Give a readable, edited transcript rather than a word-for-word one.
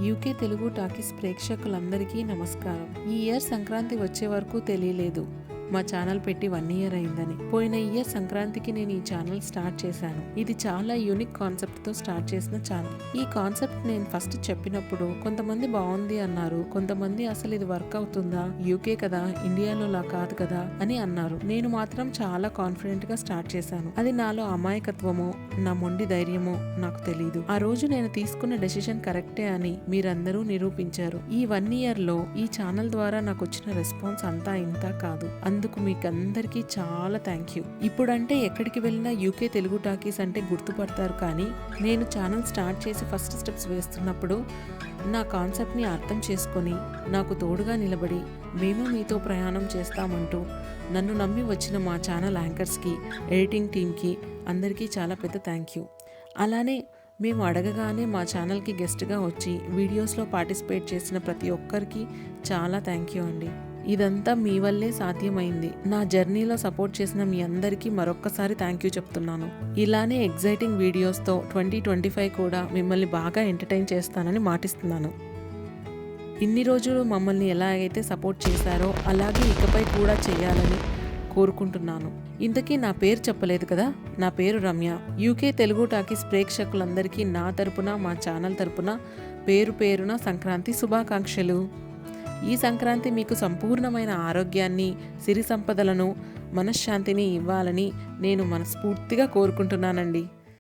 UK Telugu talkies ప్రేక్షకులందరికీ నమస్కారం. ఈ ఇయర్ సంక్రాంతి వచ్చే వరకు తెలియలేదు మా ఛానల్ పెట్టి 1 ఇయర్ అయిందని. పోయిన ఇయర్ సంక్రాంతికి నేను ఈ ఛానల్ స్టార్ట్ చేశాను. ఇది చాలా యూనిక్ కాన్సెప్ట్ తో స్టార్ట్ చేసిన ఛానల్. ఈ కాన్సెప్ట్ నేను ఫస్ట్ చెప్పినప్పుడు కొంతమంది బాగుంది అన్నారు, కొంతమంది అసలు ఇది వర్క్ అవుతుందా, యూకే కదా, ఇండియాలో లా కాదు కదా అని అన్నారు. నేను మాత్రం చాలా కాన్ఫిడెంట్ గా స్టార్ట్ చేశాను. అది నాలో అమాయకత్వమో నా మొండి ధైర్యమో నాకు తెలియదు. ఆ రోజు నేను తీసుకున్న డెసిషన్ కరెక్టే అని మీరందరూ నిరూపించారు. ఈ 1 ఇయర్ లో ఈ ఛానల్ ద్వారా నాకు వచ్చిన రెస్పాన్స్ అంతా ఇంత కాదు. అందుకు మీకు అందరికీ చాలా థ్యాంక్ యూ. ఇప్పుడంటే ఎక్కడికి వెళ్ళినా యూకే తెలుగు టాకీస్ అంటే గుర్తుపడతారు, కానీ నేను ఛానల్ స్టార్ట్ చేసి ఫస్ట్ స్టెప్స్ వేస్తున్నప్పుడు నా కాన్సెప్ట్ని అర్థం చేసుకొని నాకు తోడుగా నిలబడి మేము మీతో ప్రయాణం చేస్తామంటూ నన్ను నమ్మి వచ్చిన మా ఛానల్ యాంకర్స్కి, ఎడిటింగ్ టీమ్కి అందరికీ చాలా పెద్ద థ్యాంక్ యూ. అలానే మేము అడగగానే మా ఛానల్కి గెస్ట్గా వచ్చి వీడియోస్లో పార్టిసిపేట్ చేసిన ప్రతి ఒక్కరికి చాలా థ్యాంక్ యూ అండి. ఇదంతా మీ వల్లే సాధ్యమైంది. నా జర్నీలో సపోర్ట్ చేసిన మీ అందరికీ మరొక్కసారి థ్యాంక్ యూ చెప్తున్నాను. ఇలానే ఎగ్జైటింగ్ వీడియోస్తో 2025 కూడా మిమ్మల్ని బాగా ఎంటర్టైన్ చేస్తానని మాటిస్తున్నాను. ఇన్ని రోజులు మమ్మల్ని ఎలాగైతే సపోర్ట్ చేశారో అలాగే ఇకపై కూడా చేయాలని కోరుకుంటున్నాను. ఇంతకీ నా పేరు చెప్పలేదు కదా, నా పేరు రమ్య. యూకే తెలుగు టాకీస్ ప్రేక్షకులందరికీ నా తరపున, మా ఛానల్ తరపున పేరు పేరున సంక్రాంతి శుభాకాంక్షలు. ఈ సంక్రాంతి మీకు సంపూర్ణమైన ఆరోగ్యాన్ని, సిరి సంపదలను, మనశ్శాంతిని ఇవ్వాలని నేను మనస్ఫూర్తిగా కోరుకుంటున్నానండి.